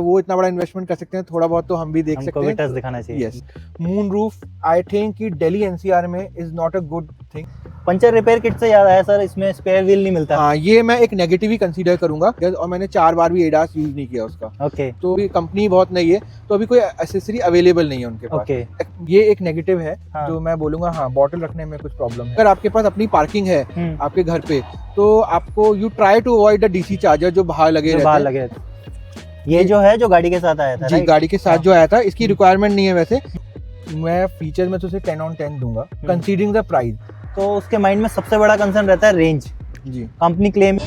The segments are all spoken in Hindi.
वो इतना बड़ा इन्वेस्टमेंट कर सकते हैं, थोड़ा बहुत तो हम भी देख सकते हैं। टच दिखाना चाहिए। Yes, moon roof I think कि दिल्ली एनसीआर में is not a good thing. Puncture repair kit से याद आया सर, इसमें स्पेयर व्हील नहीं मिलता। हाँ, ये मैं एक नेगेटिव ही कंसीडर करूंगा, और मैंने 4 बार भी एडास यूज नहीं किया उसका। ओके तो अभी कंपनी बहुत नई है, तो अभी कोई एसेसरी अवेलेबल नहीं है उनके पास। ओके ये एक नेगेटिव है। हाँ। जो मैं बोलूंगा, हाँ, बॉटल रखने में कुछ प्रॉब्लम है। अगर आपके पास अपनी पार्किंग है आपके घर पे, तो आपको you try to avoid the DC charger जो बाहर लगे रहते हैं। ये जो है जो गाड़ी के साथ आया था, जी, गाड़ी के साथ जो आया था, इसकी रिक्वायरमेंट नहीं है वैसे। मैं फीचर में तो उसे 10 on 10 दूंगा, कंसीडरिंग द प्राइस। तो उसके माइंड में सबसे बड़ा कंसर्न रहता है रेंज। जी, कंपनी क्लेम।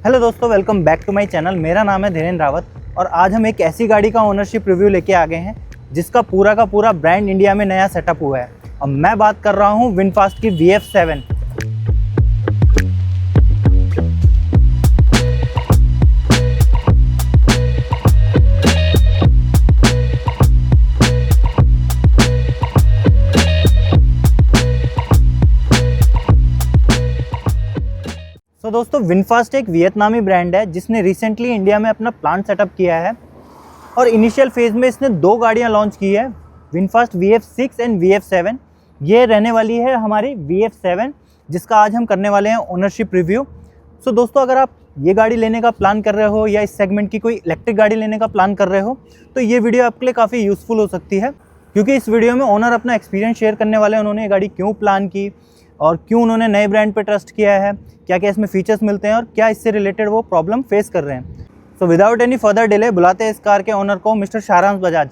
हेलो दोस्तों, welcome back to my channel. मेरा नाम है धीरेन्द्र रावत और आज हम एक ऐसी गाड़ी का ओनरशिप रिव्यू लेके आ गए हैं जिसका पूरा का पूरा ब्रांड इंडिया में नया सेटअप हुआ है। अब मैं बात कर रहा हूँ विनफास्ट की VF7। तो दोस्तों, विनफास्ट एक वियतनामी ब्रांड है जिसने रिसेंटली इंडिया में अपना प्लांट सेटअप किया है और इनिशियल फेज में इसने 2 गाड़ियां लॉन्च की है, विनफास्ट VF6 एंड VF7। ये रहने वाली है हमारी VF7 जिसका आज हम करने वाले हैं ओनरशिप रिव्यू। सो दोस्तों, अगर आप ये गाड़ी लेने का प्लान कर रहे हो या इस सेगमेंट की कोई इलेक्ट्रिक गाड़ी लेने का प्लान कर रहे हो तो ये वीडियो आपके लिए काफ़ी यूज़फुल हो सकती है, क्योंकि इस वीडियो में ओनर अपना एक्सपीरियंस शेयर करने वाले हैं। उन्होंने ये गाड़ी क्यों प्लान की और क्यों उन्होंने नए ब्रांड पे ट्रस्ट किया है, क्या क्या इसमें फीचर्स मिलते हैं और क्या इससे रिलेटेड वो प्रॉब्लम फेस कर रहे हैं। So without any further delay बुलाते हैं इस कार के ओनर को, mister Sharansh Bajaj.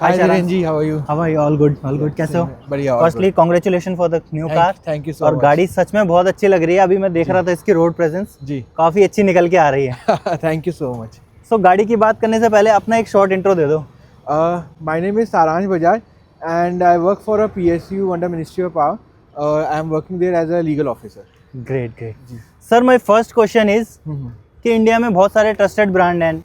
Hi Dhirendra ji, how are you? How are you? All good, all good. कैसे हो? बढ़िया। Firstly congratulation for the new car. Thank you so और मच। गाड़ी सच में बहुत अच्छी लग रही है। अभी मैं देख रहा था इसकी रोड प्रेजेंस जी, काफ़ी अच्छी निकल के आ रही है। Thank you so much. So गाड़ी की बात करने से पहले अपना एक शॉर्ट इंट्रो दे दो। My name is Saransh Bajaj and I work for a PSU under ministry of power. I am working there as a legal officer. Great great. Sir, my first question is कि इंडिया में बहुत सारे ट्रस्टेड ब्रांड हैं।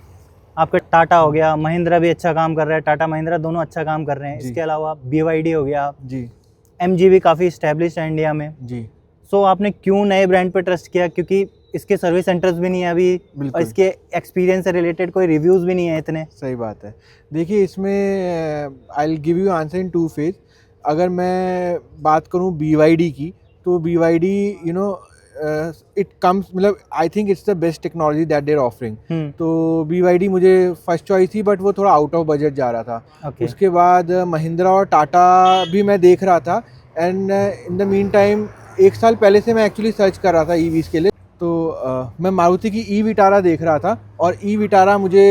आपका टाटा हो गया, महिंद्रा भी अच्छा काम कर रहा है, टाटा महिंद्रा दोनों अच्छा काम कर रहे हैं। इसके अलावा BYD हो गया जी, MG भी काफ़ी इस्टेब्लिश है इंडिया में। जी। सो आपने क्यों नए ब्रांड पे ट्रस्ट किया? क्योंकि इसके सर्विस सेंटर्स भी नहीं है अभी और इसके एक्सपीरियंस से रिलेटेड कोई रिव्यूज़ भी नहीं है इतने। सही बात है। देखिए, इसमें I will give you answer in 2 phase. अगर मैं बात करूं BYD की, तो BYD you know it comes, मतलब I think it's the best technology that they are offering. तो BYD मुझे फर्स्ट चॉइस थी, बट वो थोड़ा आउट ऑफ बजट जा रहा था। उसके बाद महिंद्रा और टाटा भी मैं देख रहा था and in the mean time 1 साल पहले से मैं एक्चुअली सर्च कर रहा था EVs के लिए। तो मैं मारुति की E-विटारा देख रहा था और E-विटारा मुझे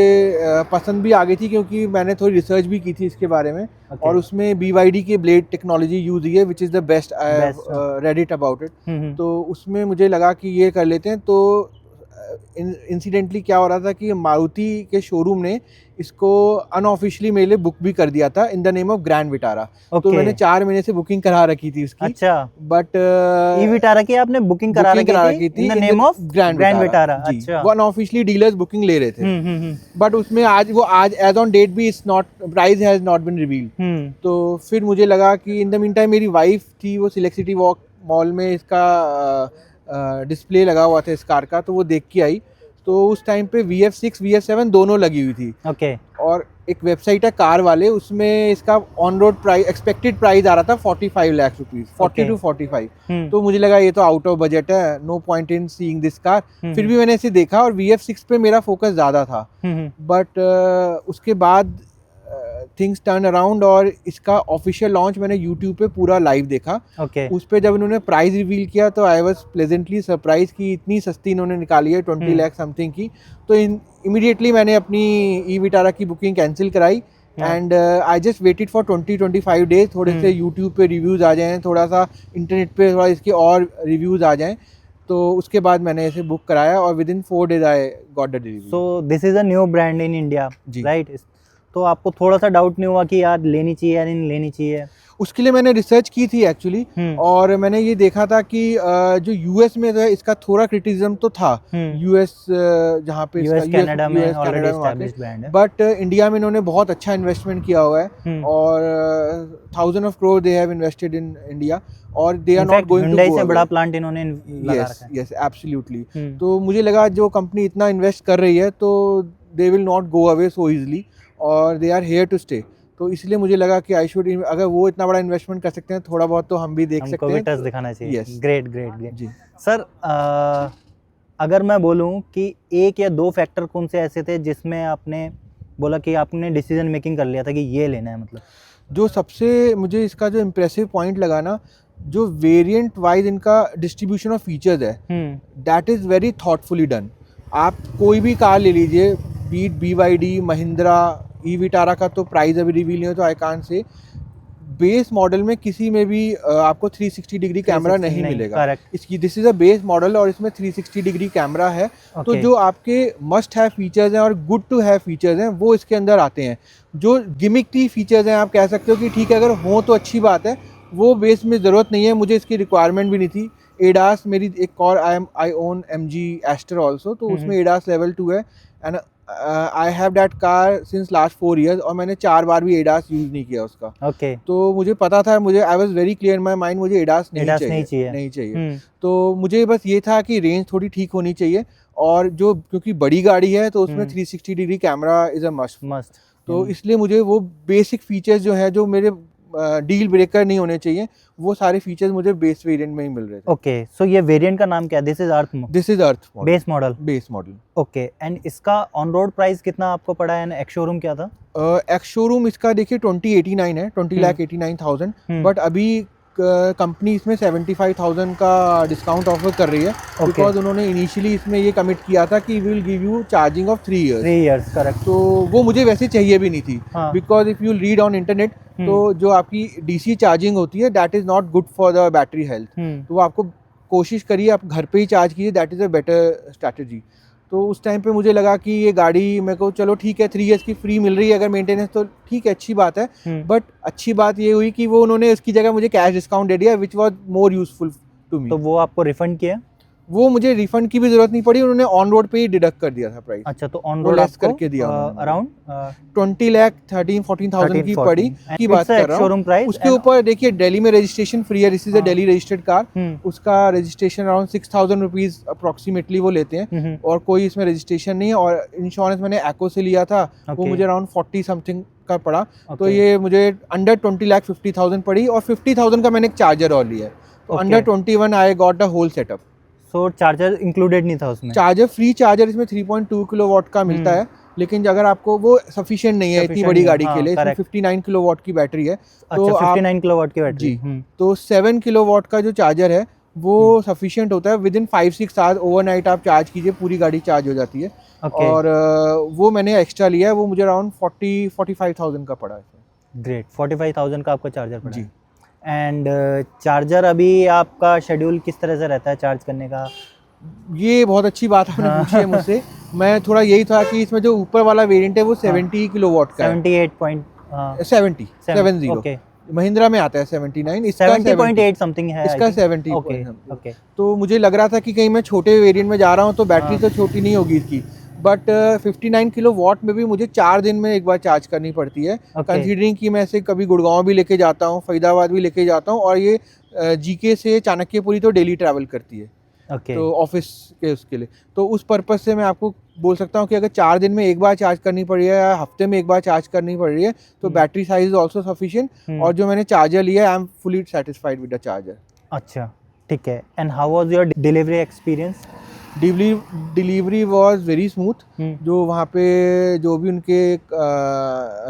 पसंद भी आ गई थी, क्योंकि मैंने थोड़ी रिसर्च भी की थी इसके बारे में। और उसमें BYD की ब्लेड टेक्नोलॉजी यूज हुई है, which is the best. I have read it about it. तो उसमें मुझे लगा कि ये कर लेते हैं। तो इंसिडेंटली क्या हो रहा था कि मारुति के शोरूम ने इसको अनऑफिशियली मेरे लिए बुक भी कर दिया था in the name of grand Vitara. तो मैंने 4 महीने से बुकिंग करा रखी थी उसकी। अच्छा। बट E-विटारा की आपने बुकिंग करा रखी थी in the name of grand Vitara. अच्छा। वो अनऑफिशियली डीलर्स बुकिंग ले रहे थे। बट उसमें आज एज ऑन डेट भी it's not, price has not been revealed. तो फिर मुझे लगा कि इन द मीन टाइम मेरी वाइफ थी, वो सिलेक्ट सिटी वॉक मॉल में इसका डिस्प्ले लगा हुआ था इस कार का, तो वो देख के आई। तो उस टाइम पे VF6 VF7 दोनों लगी हुई थी। ओके। और एक वेबसाइट है कार वाले, उसमें इसका on road price, expected price आ रहा था 45 लाख रुपीज, 40 to 45। तो मुझे लगा ये तो आउट ऑफ बजट है, no point in seeing this car. फिर भी मैंने इसे देखा और VF6 पे मेरा फोकस ज़्यादा था। बट उसके बाद थिंग्स टर्न अराउंड और इसका ऑफिशियल लॉन्च मैंने यूट्यूब पे पूरा लाइव देखा। उस पे जब इन्होंने प्राइस रिवील किया तो आई वाज प्लेजेंटली सरप्राइज कि इतनी सस्ती इन्होंने निकाली है, 20 लाख समथिंग की। तो इमीडिएटली मैंने अपनी E-विटारा की बुकिंग कैंसिल कराई and I just waited for 20-25 days. थोड़े से यूट्यूब पे रिव्यूज़ आ जाएँ, थोड़ा सा इंटरनेट पे थोड़ा इसके और रिव्यूज़ आ जाएँ, तो उसके बाद मैंने इसे बुक कराया और with in 4 days I got the delivery. So this is a new brand in India, right? तो आपको थोड़ा सा डाउट नहीं हुआ कि यार लेनी चाहिए या नहीं लेनी चाहिए? उसके लिए मैंने रिसर्च की थी एक्चुअली, और मैंने ये देखा था कि जो यूएस में है इसका थोड़ा क्रिटिसिज्म तो था, यूएस जहाँ पे यूएस कनाडा में ऑलरेडी एस्टैब्लिश्ड ब्रांड है, बट इंडिया में इन्होंने बहुत अच्छा इन्वेस्टमेंट किया हुआ है और 1000 of crore they have invested in India, और they are not going to go से बड़ा प्लांट इन्होंने लगा रखा है। Yes absolutely. तो मुझे लगा जो कंपनी इतना इन्वेस्ट कर रही है तो they will not go away so easily, और they are here to stay. तो इसलिए मुझे लगा कि आई शुड, अगर वो इतना बड़ा इन्वेस्टमेंट कर सकते हैं, थोड़ा बहुत तो हम भी देख सकते हैं, ट्रस्ट दिखाना चाहिए। Yes. ग्रेट ग्रेट ग्रेट जी सर। अगर मैं बोलूं कि एक या दो फैक्टर कौन से ऐसे थे जिसमें आपने बोला कि आपने डिसीजन मेकिंग कर लिया था कि ये लेना है? मतलब जो सबसे मुझे इसका जो इम्प्रेसिव पॉइंट लगा ना, जो वेरिएंट वाइज इनका डिस्ट्रीब्यूशन ऑफ फीचर्स है, that is very thoughtfully done. आप कोई भी कार ले लीजिए, beat BYD, Mahindra, e Vitara का तो प्राइस अभी रिवील नहीं हो तो I can't say, base model में किसी में भी आपको 360 डिग्री कैमरा नहीं मिलेगा। इसकी this is a base model और इसमें 360 डिग्री कैमरा है। तो जो आपके मस्ट हैव फीचर्स हैं और गुड टू हैव फीचर्स हैं वो इसके अंदर आते हैं। जो गिमिकली फीचर्स हैं आप कह सकते हो कि ठीक है, अगर हो तो अच्छी बात है, वो बेस में ज़रूरत नहीं है, मुझे इसकी रिक्वायरमेंट भी नहीं थी। एडास मेरी एक और आई ओन MG एस्टर ऑल्सो, तो उसमें एडास लेवल 2 है, and I have that car since last 4 years, और मैंने 4 बार भी एडास यूज़ नहीं किया उसका। तो मुझे पता था, मुझे I was very clear in my mind, मुझे एडास नहीं चाहिए। तो मुझे बस ये था कि रेंज थोड़ी ठीक होनी चाहिए, और जो क्योंकि बड़ी गाड़ी है तो उसमें 360 degree camera is a must. तो इसलिए मुझे वो बेसिक फीचर्स जो है, जो मेरे डील ब्रेकर नहीं होने चाहिए, वो सारे फीचर्स मुझे बेस वेरिएंट में ही मिल रहे थे। ओके, सो ये वेरिएंट का नाम क्या है? This is earth base model. Okay, and इसका ऑन रोड प्राइस कितना आपको पड़ा है, एंड एक्स शोरूम क्या था? एक्स शोरूम इसका देखिए 2089 है, 20,89,000, बट अभी कंपनी इसमें 75,000 का डिस्काउंट ऑफर कर रही है, बिकॉज उन्होंने इनिशियली इसमें ये कमिट किया था कि will give you charging of 3 years। Correct. तो वो मुझे वैसे चाहिए भी नहीं थी, because if you read on internet, तो जो आपकी DC चार्जिंग होती है that is not good for the battery health. तो वो आपको कोशिश करिए आप घर पे ही चार्ज कीजिए, that is a better strategy. तो उस टाइम पे मुझे लगा कि ये गाड़ी मेरे को, चलो ठीक है 3 years की फ्री मिल रही है अगर मेंटेनेंस, तो ठीक है, अच्छी बात है। बट अच्छी बात ये हुई कि वो उन्होंने उसकी जगह मुझे कैश डिस्काउंट दे दिया, which was more useful to me. तो वो आपको रिफंड किया? वो मुझे रिफंड की भी जरूरत नहीं पड़ी, उन्होंने ऑन रोड पे ही डिडक्ट कर दिया था प्राइस। अच्छा, तो ऑन रोड आपको करके दिया अराउंड 20,13,14,000 की पड़ी की बात कर रहा हूँ। उसके ऊपर देखिए दिल्ली में रजिस्ट्रेशन फ्री है, this is a Delhi registered car. उसका रजिस्ट्रेशन अराउंड 6,000 रुपीज अप्रोक्सीमेटली वो लेते हैं, और कोई इसमें रजिस्ट्रेशन नहीं है। और इंश्योरेंस मैंने एको से लिया था, वो मुझे अराउंड 40 समथिंग का पड़ा। तो ये मुझे अंडर 20,50,000 पड़ी, और 50,000 का मैंने एक चार्जर और लिया है, तो under 21 I got the whole setup. So charger included नहीं था उसमें? चार्जर फ्री चार्जर इसमें 3.2 किलोवाट का मिलता है, लेकिन अगर आपको वो सफिशिएंट नहीं है इतनी बड़ी गाड़ी के लिए, इसमें 59 किलोवाट की बैटरी है। तो 59 किलोवाट की बैटरी जी, तो 7 किलोवाट का जो चार्जर है वो सफिशिएंट होता है। विद इन 5-6 आवर्स ओवरनाइट आप चार्ज कीजिए, पूरी गाड़ी चार्ज हो जाती है। और वो मैंने एक्स्ट्रा लिया है, वो मुझे अराउंड 40-45,000 का पड़ा है। ग्रेट, 45,000 का आपका चार्जर पड़ा जी। एंड चार्जर अभी आपका शेड्यूल किस तरह से रहता है चार्ज करने का? ये बहुत अच्छी बात आपने पूछी है मुझसे। मैं थोड़ा यही था कि इसमें जो ऊपर वाला वेरिएंट है वो 70 किलोवाट का है, 70 ओके। महिंद्रा में आता है 79, इसका 70.8 समथिंग है, इसका 70। ओके। तो मुझे लग रहा था कि कहीं मैं छोटे वेरिएंट में जा रहा हूँ तो बैटरी तो छोटी नहीं होगी इसकी, बट 59 किलोवाट में भी मुझे 4 दिन में एक बार चार्ज करनी पड़ती है, कंसीडरिंग कि मैं इसे कभी गुड़गांव भी लेके जाता हूँ, फरीदाबाद भी लेके जाता हूँ, और ये जीके से चाणक्यपुरी तो डेली ट्रैवल करती है। तो ऑफिस के उसके लिए, तो उस पर्पस से मैं आपको बोल सकता हूँ कि अगर 4 दिन में एक बार चार्ज करनी पड़ रही है या हफ्ते में एक बार चार्ज करनी पड़ रही है, तो battery size is also sufficient. और जो मैंने चार्जर लिया I am fully satisfied with the charger. अच्छा, ठीक है। And how was your delivery experience? Delivery was very smooth. जो वहाँ पे जो भी उनके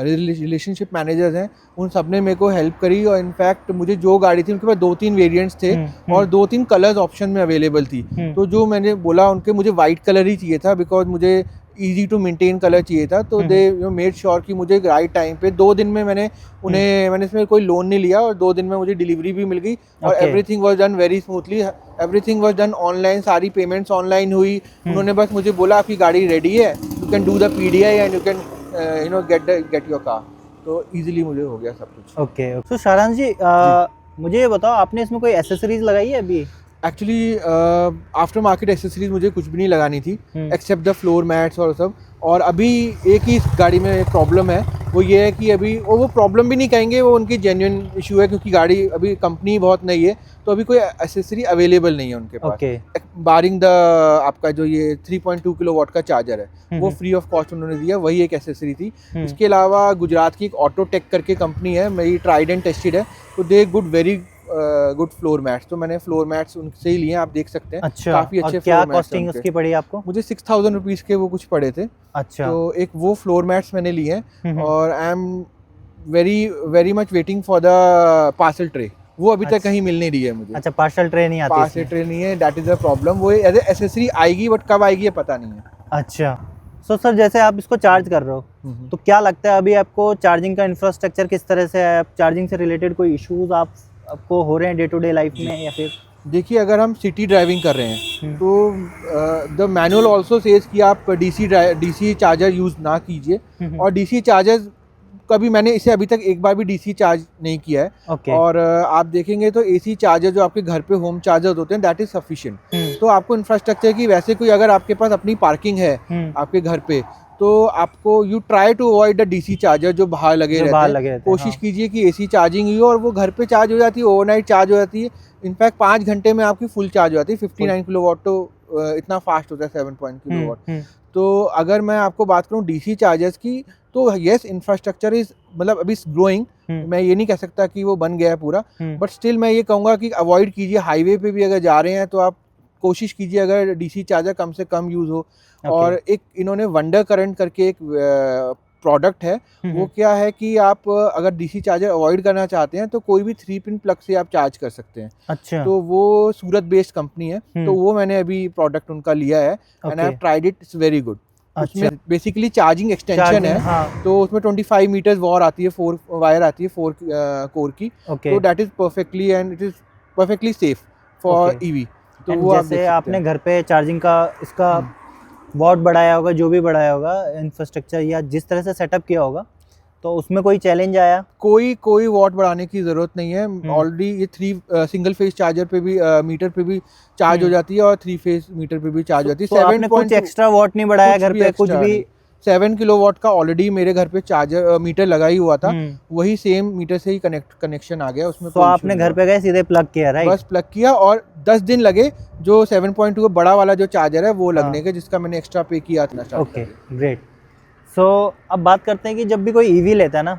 रिलेशनशिप मैनेजर्स हैं उन सब ने मेरे को हेल्प करी, और इनफैक्ट मुझे जो गाड़ी थी उनके पास 2-3 वेरिएंट्स थे और 2-3 कलर्स ऑप्शन में अवेलेबल थी। तो जो मैंने बोला उनके, मुझे वाइट कलर ही चाहिए था बिकॉज मुझे इजी टू मेंटेन कलर चाहिए था। तो दे मेड श्योर कि मुझे राइट टाइम पे 2 दिन में मैंने इसमें कोई लोन नहीं लिया, और 2 दिन में मुझे डिलीवरी भी मिल गई, और everything was done very smoothly, everything was done online, सारी पेमेंट्स ऑनलाइन हुई। उन्होंने बस मुझे बोला आपकी गाड़ी रेडी है, you can do the PDI and you can you know get your car. तो इजीली मुझे हो गया सब कुछ। ओके, तो सारांश जी मुझे ये बताओ, आपने इसमें कोई एसेसरीज लगाई है अभी? एक्चुअली आफ्टर मार्केट एक्सेसरीज मुझे कुछ भी नहीं लगानी थी हम्म। एक्सेप्ट द फ्लोर मैट्स और सब। और अभी एक ही गाड़ी में प्रॉब्लम है, वो ये है कि अभी वो प्रॉब्लम भी नहीं कहेंगे, वो उनकी जेन्युइन इशू है, क्योंकि गाड़ी अभी कंपनी बहुत नई है, तो अभी कोई एसेसरी अवेलेबल नहीं है उनके पास। ओके। बारिंग द आपका जो ये 3.2 किलोवाट का चार्जर है वो फ्री ऑफ कॉस्ट उन्होंने दिया, वही एक एसेसरी थी। इसके अलावा गुजरात की एक ऑटोटेक करके कंपनी है, मेरी ट्राइड एंड टेस्टेड है, तो they very good floor mats. तो मैंने फ्लोर मैट्स उनसे ही लिए हैं, आप देख सकते हैं। अच्छा, काफी अच्छे और क्या फ्लोर मैट्स कॉस्टिंग उसकी पड़ी आपको? मुझे 6000 रुपीज़ के वो कुछ पड़े थे। अच्छा। तो एक वो फ्लोर मैट्स मैंने लिए हैं, और आई am very much waiting for the parcel tray. वो अभी तक कहीं मिल नहीं रही है मुझे। अच्छा, पार्सल ट्रे नहीं आती? पार्सल ट्रे नहीं है, दैट इज द प्रॉब्लम। वो एज एसेसरी आएगी, बट कब आएगी ये पता नहीं है। अच्छा, सो सर जैसे आप इसको चार्ज कर रहे हो, तो क्या लगता है अभी आपको चार्जिंग का इंफ्रास्ट्रक्चर किस तरह से है? चार्जिंग से रिलेटेड कोई इश्यूज आपको हो रहे हैं डे टू डे लाइफ में, या फिर? देखिए, अगर हम सिटी ड्राइविंग कर रहे हैं तो द मैनुअल ऑल्सो सेज कि आप डीसी चार्जर यूज़ ना कीजिए। और डीसी चार्जर कभी मैंने इसे अभी तक एक बार भी डीसी चार्ज नहीं किया है। Okay. और आप देखेंगे तो एसी चार्जर जो आपके घर पे होम चार्जर होते हैं, दैट इज सफिशिएंट। तो आपको इंफ्रास्ट्रक्चर की वैसे कोई, अगर आपके पास अपनी पार्किंग है आपके घर पे, तो आपको you try to avoid the DC charger जो बाहर लगे रहते हैं। कोशिश कीजिए कि एसी चार्जिंग ही हो, और वो घर पे चार्ज हो जाती है, ओवरनाइट चार्ज हो जाती है। इनफैक्ट 5 घंटे में आपकी फुल चार्ज हो जाती है। 59 किलोवाट, तो इतना फास्ट होता है 7 किलोवाट। तो अगर मैं आपको बात करूं डीसी चार्जर्स की, तो यस, इंफ्रास्ट्रक्चर इज मतलब अभी ग्रोइंग। मैं ये नहीं कह सकता कि वो बन गया है पूरा, बट स्टिल मैं ये कहूँगा कि अवॉइड कीजिए। हाईवे पे भी अगर जा रहे हैं तो आप कोशिश कीजिए अगर डीसी चार्जर कम से कम यूज़ हो। और एक इन्होंने वंडर करंट करके एक प्रोडक्ट है, वो क्या है कि आप अगर डीसी चार्जर अवॉइड करना चाहते हैं तो कोई भी 3 पिन प्लग से आप चार्ज कर सकते हैं। अच्छा। तो वो सूरत बेस्ड कंपनी है, तो वो मैंने अभी प्रोडक्ट उनका लिया है, and I have tried it, it's very good. उसमें बेसिकली चार्जिंग एक्सटेंशन है। हाँ। तो उसमें 25 मीटर्स वॉर आती है, 4 वायर आती है, 4 कोर की। तो that is perfectly, and it is perfectly safe for EV. तो वो जैसे आपने घर पे चार्जिंग का इसका वॉट बढ़ाया होगा, जो भी बढ़ाया होगा इंफ्रास्ट्रक्चर, या जिस तरह से सेटअप किया होगा, तो उसमें कोई चैलेंज आया? कोई वॉट बढ़ाने की जरूरत नहीं है। ऑलरेडी ये 3 सिंगल फेज चार्जर पे भी मीटर पे भी चार्ज हो जाती है, और 3 फेज मीटर पे भी चार्ज होती है। तो आपने कुछ एक्स्ट्रा वॉट नहीं बढ़ाया घर पे? कुछ भी 7 किलोवाट का ऑलरेडी मेरे घर पे चार्जर मीटर लगा ही हुआ था, वही सेम मीटर से ही कनेक्शन आ गया उसमें। तो आपने घर पे गए सीधे प्लग किया, राइट? बस प्लग किया, और 10 दिन लगे जो 7.2 बड़ा वाला जो चार्जर है वो लगने के, जिसका मैंने एक्स्ट्रा पे किया था। Okay, great. सो अब बात करते हैं कि जब भी कोई ईवी लेता है ना,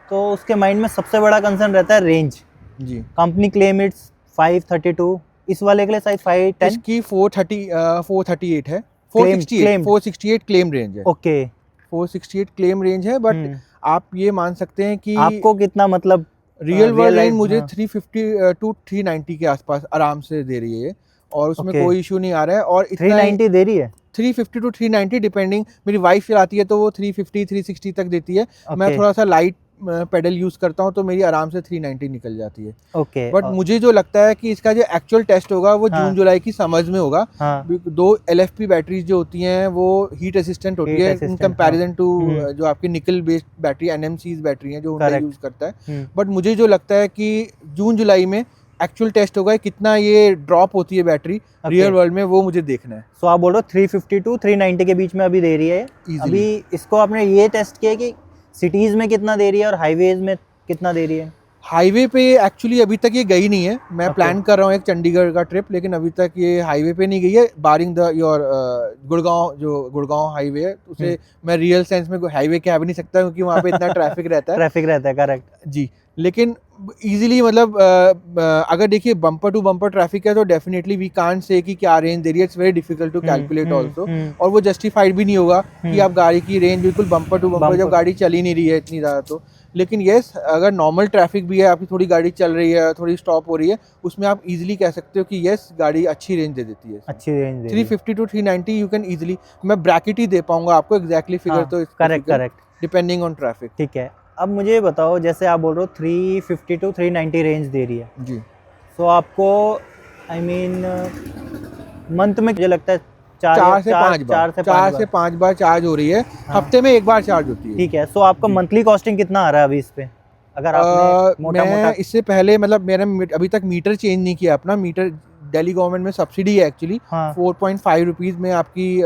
तो उसके माइंड में सबसे बड़ा कंसर्न रहता है रेंज। जी। कंपनी क्लेम इट्स 532, इस वाले के लिए शायद 510, इसकी 438 है। 468 क्लेम रेंज है। ओके, 468 क्लेम रेंज है, बट आप ये मान सकते हैं कि आपको कितना मतलब रियल वर्ल्ड रेंज मुझे 350 टू 390 के आसपास आराम से दे रही है, और उसमें कोई इशू नहीं आ रहा है। और 390 दे रही है? 350 टू 390 डिपेंडिंग। मेरी वाइफ चलाती है तो वो 350 360 तक देती है। मैं थोड़ा सा लाइट पेडल यूज करता हूँ, तो मेरी आराम से 390 निकल जाती है। ओके। बट मुझे जो लगता है कि इसका जो एक्चुअल टेस्ट होगा वो जून जुलाई की समझ में होगा। 2 LFP बैटरीज जो होती हैं वो हीट रेसिस्टेंट होती है इन कंपैरिजन टू जो आपकी निकल बेस्ड बैटरी NMC's बैटरी हैं जो उनका यूज करता है। बट मुझे जो लगता है कि जून जुलाई में एक्चुअल टेस्ट होगा, कितना ये ड्रॉप होती है बैटरी रियल वर्ल्ड में, वो मुझे देखना है। सो आप बोल रहे हो 350 टू 390 के बीच में अभी दे रही है easily। अभी इसको आपने ये टेस्ट किया कि सिटीज में कितना दे रही है और हाईवेज में कितना दे रही है? हाईवे पे एक्चुअली अभी तक ये गई नहीं है। मैं प्लान कर रहा हूँ एक चंडीगढ़ का ट्रिप, लेकिन अभी तक ये हाईवे पे नहीं गई है। बारिंग द योर गुड़गांव, जो गुड़गांव हाईवे है, उसे मैं रियल सेंस में हाईवे कह भी नहीं सकता, क्योंकि वहाँ पे इतना ट्रैफिक रहता है। करेक्ट जी। लेकिन इजीली मतलब अगर देखिए बम्पर टू बम्पर ट्रैफिक है, तो डेफिनेटली वी कांट से कि क्या रेंज दे रही है। It's very difficult to calculate also, और वो जस्टिफाइड भी नहीं होगा कि आप गाड़ी की रेंज बिल्कुल बम्पर टू बम्पर, जब गाड़ी चल ही नहीं रही है इतनी ज़्यादा। तो लेकिन येस, अगर नॉर्मल ट्रैफिक भी है, आपकी थोड़ी गाड़ी चल रही है, थोड़ी स्टॉप हो रही है, उसमें आप इजीली कह सकते हो कि येस, गाड़ी अच्छी रेंज दे देती है। अच्छी range 350 to 390 you can easily, मैं ब्रैकेट ही दे पाऊंगा आपको, एग्जैक्टली फिगर तो करेक्ट डिपेंडिंग ऑन ट्रैफिक। ठीक है। अब मुझे बताओ, जैसे आप बोल रहे हो 350 टू 390 रेंज दे रही है जी, सो आपको आई मीन मंथ में मुझे लगता है 4 से 5 बार, 4 से 5 5 बार चार्ज हो रही है। हफ्ते में एक बार चार्ज होती है। ठीक है। सो आपका मंथली कॉस्टिंग कितना आ रहा है अभी इस पे, अगर आपने मोटा मोटा? मैं इससे पहले मतलब मेरा अभी तक मीटर चेंज नहीं किया अपना। मीटर दिल्ली गवर्नमेंट में सब्सिडी है एक्चुअली। हाँ 4.5 रुपीज़ में आपकी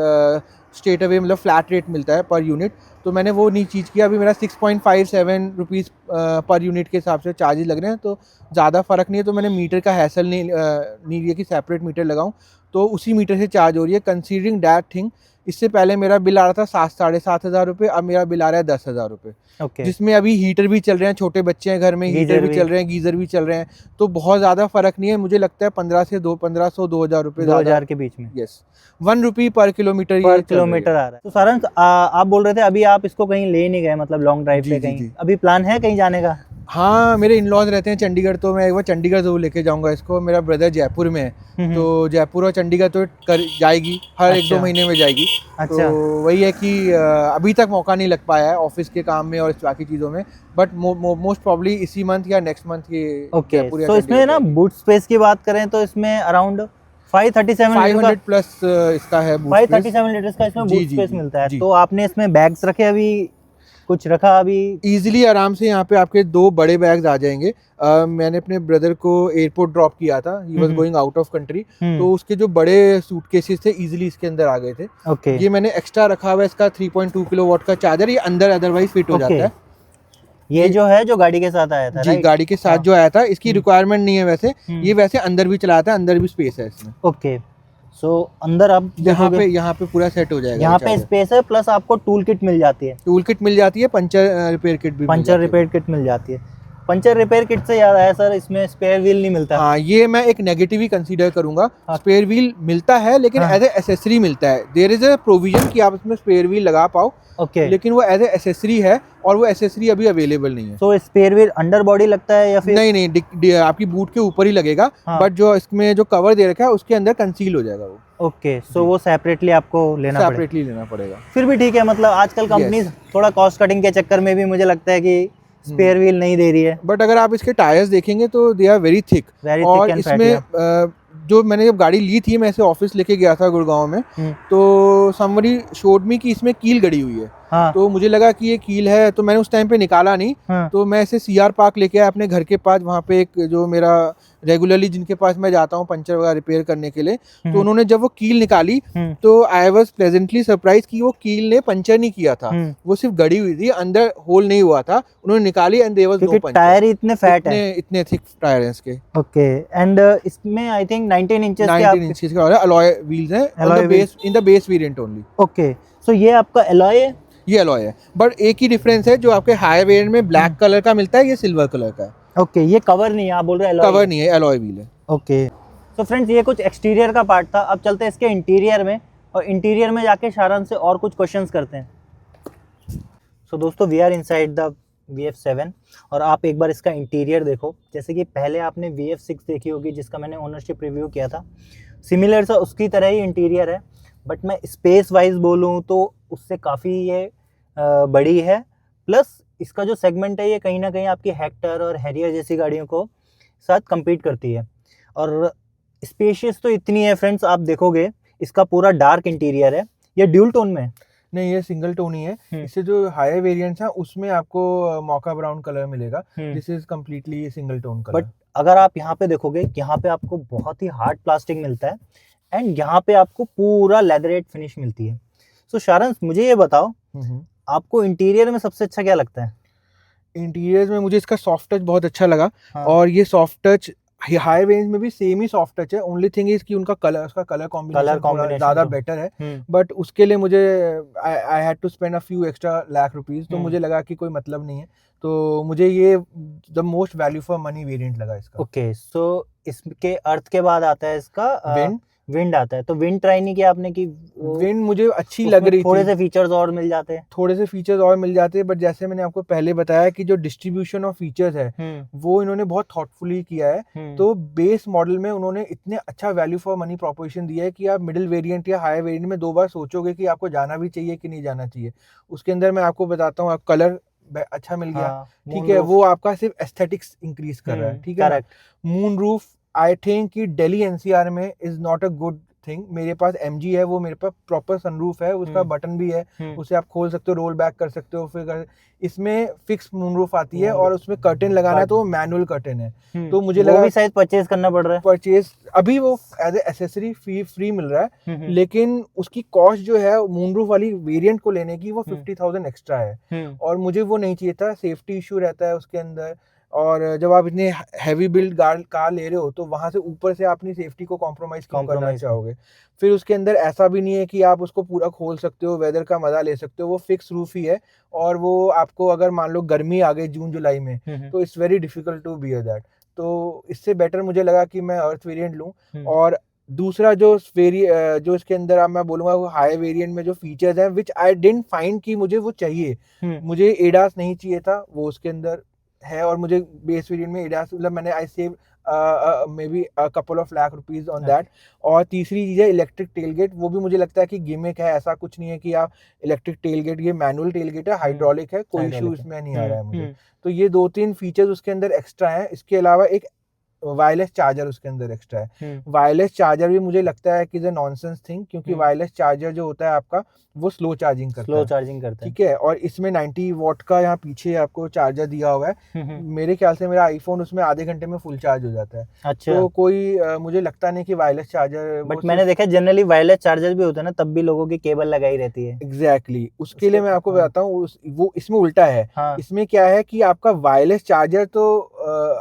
स्ट्रेट अवे मतलब फ्लैट रेट मिलता है पर यूनिट। तो मैंने वो नहीं चीज़ किया। अभी मेरा 6.57 रुपीज़ पर यूनिट के हिसाब से चार्जेस लग रहे हैं, तो ज़्यादा फ़र्क नहीं है। तो मैंने मीटर का हैसल नहीं लिया कि सेपरेट मीटर लगाऊं, तो उसी मीटर से चार्ज हो रही है। कंसीडरिंग दैट थिंग, इससे पहले मेरा बिल आ रहा था 7-7.5 हज़ार रुपये, अब मेरा बिल आ रहा है 10,000 रुपये। ओके। जिसमें अभी हीटर भी चल रहे हैं, छोटे बच्चे हैं घर में, हीटर गीजर भी भी। चल रहे हैं, गीज़र भी चल रहे हैं, तो बहुत ज़्यादा फ़र्क नहीं है। मुझे लगता है 1500 2,000 रुपये 2000 के बीच में यस, 1 रुपी पर किलोमीटर पर ये चल रही किलोमीटर है। आ रहा है। तो सारंश, आप बोल रहे थे अभी आप इसको कहीं ले नहीं गए, मतलब लॉन्ग ड्राइव जी, पे जी, कहीं, जी। अभी प्लान है कहीं जाने का? हाँ, मेरे इन लॉज रहते हैं चंडीगढ़, तो मैं एक बार चंडीगढ़ ज़रूर लेके जाऊंगा इसको। मेरा ब्रदर जयपुर में है, तो जयपुर और चंडीगढ़ तो जाएगी, हर 1-2 अच्छा महीने में जाएगी। अच्छा। तो वही है कि अभी तक मौका नहीं लग पाया है ऑफिस के काम में और इस बाकी चीज़ों में, बट मोस्ट प्रॉब्ली इसी मंथ या नेक्स्ट मंथ ये ओके। जयपुर या सो इसमें चंडीगढ़ ना जाएगी। बूट स्पेस की बात करें तो इसमें अराउंड 537 प्लस इसका है बूट स्पेस। 537 लीटर्स का इसमें जी, बूट जी, स्पेस जी, मिलता है। जी। तो आपने इसमें बैग्स रखे अभी, कुछ रखा अभी? ईजिली आराम से यहाँ पे आपके 2 बड़े बैग्स आ जाएंगे। मैंने अपने ब्रदर को एयरपोर्ट ड्रॉप किया था, he was going out of country, तो उसके जो बड़े सूटकेसेस थे ईजिली इसके अंदर आ गए थे। ओके ये मैंने एक्स्ट्रा रखा हुआ है, इसका 3.2 किलोवाट का चार्जर, ये अंदर अदरवाइज फिट हो जाता है। ये जो है जो गाड़ी के साथ आया था, जी, राइट? गाड़ी के साथ जो आया था, इसकी रिक्वायरमेंट नहीं है वैसे। हम्म। ये वैसे अंदर भी चलाता है, अंदर भी स्पेस है इसमें। ओके। सो अंदर आप यहाँ पे पूरा सेट हो जाएगा। यहाँ पे स्पेस है, प्लस आपको टूल किट मिल जाती है। टूल किट मिल जाती है, पंचर रिपेयर किट भी मिल पंचर जाती है। रिपेयर किट मिल जाती है। पंचर रिपेयर किट से याद आया सर, इसमें स्पेयर व्हील नहीं मिलता। हाँ, ये मैं एक नेगेटिव ही कंसीडर करूंगा। हाँ। स्पेयर व्हील मिलता है, लेकिन हाँ। एज ए एसेसरी मिलता है। देयर इज अ प्रोविजन कि आप इसमें स्पेयर व्हील लगा पाओ, ओके। लेकिन वो एज ए एसेसरी है, और वो एसेसरी अभी अवेलेबल नहीं है। सो स्पेयर व्हील अंडर बॉडी लगता है या फिर? नहीं, आपकी बूट के ऊपर ही लगेगा। हाँ। बट जो इसमें जो कवर दे रखा है उसके अंदर कंसील हो जाएगा वो। ओके। सो वो सेपरेटली आपको लेना पड़ेगा। सेपरेटली लेना पड़ेगा। फिर भी ठीक है, मतलब आजकल कंपनी थोड़ा कॉस्ट कटिंग के चक्कर में भी मुझे लगता है कि स्पेयर व्हील नहीं दे रही है। बट अगर आप इसके टायर्स देखेंगे तो दे आर वेरी थिक। और इसमें जो मैंने जब गाड़ी ली थी, मैं इसे ऑफिस लेके गया था गुड़गांव में, तो समबडी शोड मी कि इसमें कील गड़ी हुई है। हाँ। तो मुझे लगा कि ये कील है, तो मैंने उस टाइम पे निकाला नहीं। हाँ। तो मैं इसे सीआर पार्क लेके आया अपने घर के पास। वहाँ पे एक जो मेरा रेगुलरली जिनके पास मैं जाता हूँ पंचर वगैरह रिपेयर करने के लिए, तो उन्होंने जब वो कील निकाली तो आई वाज प्लेजेंटली सरप्राइज कि वो कील ने पंचर नहीं किया था, वो सिर्फ गड़ी हुई थी, अंदर होल नहीं हुआ था। उन्होंने निकाली and there was no puncture. Tyre ही इतने फैट है, इतने थिक टायर हैं इसके। ओके। एंड इसमें आई थिंक 19 इंचेस के अलॉय व्हील्स हैं in the base variant only. Okay. So ये आपका अलॉय है? ये अलॉय है, बट एक ही डिफरेंस है, जो आपके हायर वेरिएंट में ब्लैक कलर का मिलता है, ये सिल्वर कलर का है। ओके। ये कवर नहीं है, आप बोल रहे हैं कवर नहीं है, अलॉय व्हील है। ओके। तो फ्रेंड्स, ये कुछ एक्सटीरियर का पार्ट था। अब चलते हैं इसके इंटीरियर में, और इंटीरियर में जाके शारन से और कुछ क्वेश्चंस करते हैं। सो दोस्तों, we are inside the VF7, और आप एक बार इसका इंटीरियर देखो। जैसे कि पहले आपने VF6 देखी होगी, जिसका मैंने ओनरशिप रिव्यू किया था, सिमिलर सा उसकी तरह ही इंटीरियर है। बट मैं स्पेस वाइज बोलूँ तो उससे काफ़ी ये बड़ी है। प्लस इसका जो सेगमेंट है, ये कहीं ना कहीं आपकी हेक्टर और हैरियर जैसी गाड़ियों को साथ compete करती है। और स्पेशियस तो इतनी है फ्रेंड्स, आप देखोगे इसका पूरा डार्क इंटीरियर है। ये ड्यूल टोन में है? नहीं, ये सिंगल टोन ही है। इससे जो हायर वेरिएंट्स हैं उसमें आपको मॉका ब्राउन कलर मिलेगा। This is completely single tone colour. But अगर आप यहाँ पे देखोगे, यहाँ पे आपको बहुत ही हार्ड प्लास्टिक मिलता है, एंड यहाँ पे आपको पूरा लेदरेट फिनिश मिलती है। सो शारंस, मुझे ये बताओ, आपको इंटीरियर में सबसे अच्छा क्या लगता है? इंटीरियर में मुझे इसका सॉफ्ट टच बहुत अच्छा लगा। हाँ। और ये सॉफ्ट टच हाई रेंज में भी सेम ही सॉफ्ट टच है। ओनली थिंग इज कि उसका कलर कॉम्बिनेशन ज़्यादा बेटर है। बट उसके लिए मुझे I had to spend a few extra lakh rupees, तो मुझे लगा कि कोई मतलब नहीं है, तो मुझे ये the most value for money variant लगा इसका। ओके। सो इसके अर्थ के बाद आता है इसका विंड आता है। तो विंड ट्राई नहीं किया आपने? कि विंड मुझे अच्छी लग रही थी, थोड़े से फीचर्स और मिल जाते हैं। बट जैसे मैंने आपको पहले बताया कि जो डिस्ट्रीब्यूशन ऑफ फीचर्स है वो इन्होंने बहुत थॉटफुली किया है। तो बेस मॉडल में उन्होंने इतने अच्छा वैल्यू फॉर मनी प्रोपोजिशन दिया है कि आप मिडिल वेरिएंट या हायर वेरिएंट में 2 बार सोचोगे कि आपको जाना भी चाहिए कि नहीं जाना चाहिए। उसके अंदर मैं आपको बताता हूँ, कलर अच्छा मिल गया, ठीक है, वो आपका सिर्फ एस्थेटिक्स इंक्रीज कर रहा है, ठीक है। मून रूफ आई थिंक कि दिल्ली NCR में is not a good thing, मेरे पास MG है, वो मेरे पास प्रॉपर सनरूफ है, उसका बटन भी है, उसे आप खोल सकते हो, रोल बैक कर सकते हो, फिर इसमें फिक्स मूनरूफ आती है और उसमें कर्टेन लगाना है तो वो मैनुअल कर्टेन है। तो मुझे लगा भी शायद परचेज करना पड़ रहा है। परचेज अभी वो एज ए एसेसरी फ्री मिल रहा है, लेकिन उसकी कॉस्ट जो है मूनरूफ वाली वेरिएंट को लेने की वो 50,000 एक्स्ट्रा है, और मुझे वो नहीं चाहिए था। सेफ्टी इशू रहता है उसके अंदर, और जब आप इतने हैवी बिल्ड कार ले रहे हो तो वहां से ऊपर से आप अपनी सेफ्टी को कॉम्प्रोमाइज करना चाहोगे। फिर उसके अंदर ऐसा भी नहीं है कि आप उसको पूरा खोल सकते हो, वेदर का मजा ले सकते हो, वो फिक्स रूफ ही है, और वो आपको अगर मान लो गर्मी आ गई जून जुलाई में तो it's very difficult to bear that. तो इससे बेटर मुझे लगा कि मैं अर्थ वेरिएंट लूं। और दूसरा जो जो इसके अंदर आप मैं बोलूंगा वो हाई वेरिएंट में जो फीचर्स हैं विच आई डिडंट फाइंड कि मुझे वो चाहिए, मुझे एडास नहीं चाहिए था, वो उसके अंदर है। और मुझे बेस वेरिएंट में एडास मतलब मैंने I save may be a couple of lakh rupees on that. और तीसरी चीज है इलेक्ट्रिक टेलगेट, वो भी मुझे लगता है कि गिमिक है, ऐसा कुछ नहीं है कि आप इलेक्ट्रिक टेलगेट, ये मैनुअल टेलगेट है, हाइड्रोलिक है, कोई इशू इसमें नहीं आ रहा है मुझे। तो ये 2-3 फीचर्स उसके अंदर एक्स्ट्रा है। इसके अलावा एक वायरलेस चार्जर उसके अंदर एक्स्ट्रा है। वायरलेस चार्जर भी मुझे लगता है कि नॉनसेंस थिंग, क्योंकि वायरलेस चार्जर जो होता है आपका वो स्लो चार्जिंग करता है, ठीक है। और इसमें 90 वॉट का यहाँ पीछे आपको चार्जर दिया हुआ है। मेरे ख्याल से मेरा आईफोन उसमें आधे घंटे में फुल चार्ज हो जाता है। अच्छा। तो कोई मुझे लगता नहीं कि वायरलेस चार्जर, बट मैंने देखा जनरली वायरलेस चार्जर भी होता है ना, तब भी लोगों की केबल लगाई रहती है। एग्जैक्टली उसके लिए मैं आपको बताता हूँ, वो इसमें उल्टा है। इसमें क्या है कि आपका वायरलेस चार्जर तो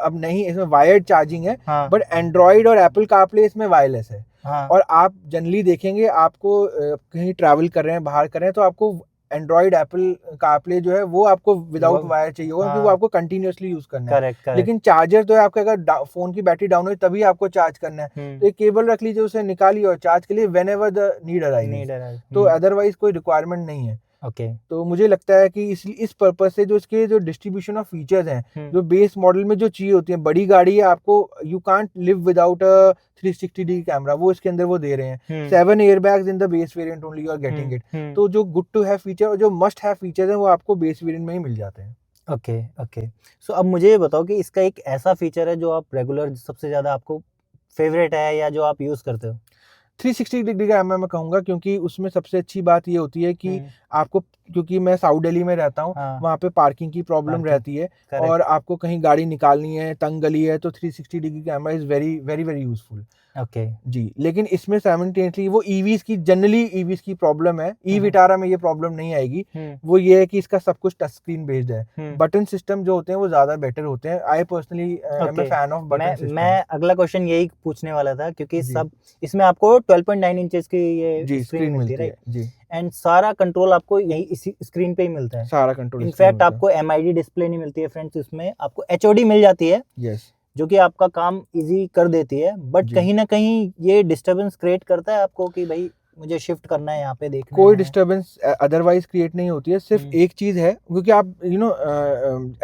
अब नहीं, इसमें वायर्ड चार्जिंग है, बट एंड्रॉइड और एप्पल कारप्ले इसमें वायरलेस है। और आप जनरली देखेंगे, आपको कहीं ट्रैवल कर रहे हैं, बाहर कर रहे हैं, तो आपको एंड्रॉइड एप्पल कारप्ले जो है वो आपको विदाउट वायर चाहिए होगा, क्योंकि वो आपको कंटिन्यूअसली यूज करना है। लेकिन चार्जर तो है आपका, अगर फोन की बैटरी डाउन हुई तभी आपको चार्ज करना है, तो एक केबल रख लीजिए, उसे निकालिए और चार्ज के लिए व्हेनेवर द नीड अराइज, तो अदरवाइज कोई रिक्वायरमेंट नहीं है। तो मुझे लगता है कि इस पर्पज से जो इसके जो डिस्ट्रीब्यूशन ऑफ फीचर्स हैं, जो बेस मॉडल में जो चीज होती है, बड़ी गाड़ी है, आपको you can't live without a 360 degree camera, वो इसके अंदर वो दे रहे हैं। 7 airbags in the base variant only, you are getting it. तो जो गुड टू हैव फीचर और जो मस्ट हैव फीचर्स हैं वो आपको बेस वेरिएंट में ही मिल जाते हैं। ओके। सो अब मुझे ये बताओ कि इसका एक ऐसा फीचर है जो आप रेगुलर सबसे ज्यादा आपको फेवरेट है या जो आप यूज करते हो? 360 डिग्री का मैं कहूंगा, क्योंकि उसमें सबसे अच्छी बात ये होती है कि आपको, क्योंकि मैं साउथ दिल्ली में रहता हूँ, वहाँ पे पार्किंग की प्रॉब्लम रहती है, और आपको कहीं गाड़ी निकालनी है, तंग गली है, तो 360 degree camera is very very very useful. जी। लेकिन इसमें साइमल्टेनियसली वो ईवीज की, जनरली ईवीज की प्रॉब्लम है, ई विटारा में ये प्रॉब्लम नहीं आएगी। वो ये है कि इसका सब कुछ टच स्क्रीन बेस्ड है, बटन सिस्टम जो होते हैं वो ज्यादा बेटर होते हैं। I personally am a fan of button system. मैं अगला क्वेश्चन यही पूछने वाला था, क्योंकि सब इसमें आपको 12.9 इंचेस की ये स्क्रीन मिलती है, जी। एंड सारा कंट्रोल आपको यही इसी स्क्रीन पे ही मिलता है, सारा कंट्रोल। इनफैक्ट आपको एमआईडी डिस्प्ले नहीं मिलती है फ्रेंड्स, इसमें आपको एचओडी मिल जाती है, जो कि आपका काम इजी कर देती है। बट कहीं ना कहीं ये डिस्टरबेंस क्रिएट करता है आपको कि भाई मुझे शिफ्ट करना है, यहाँ पे देखना कोई डिस्टरबेंस अदरवाइज क्रिएट नहीं होती है। सिर्फ एक चीज है, क्योंकि आप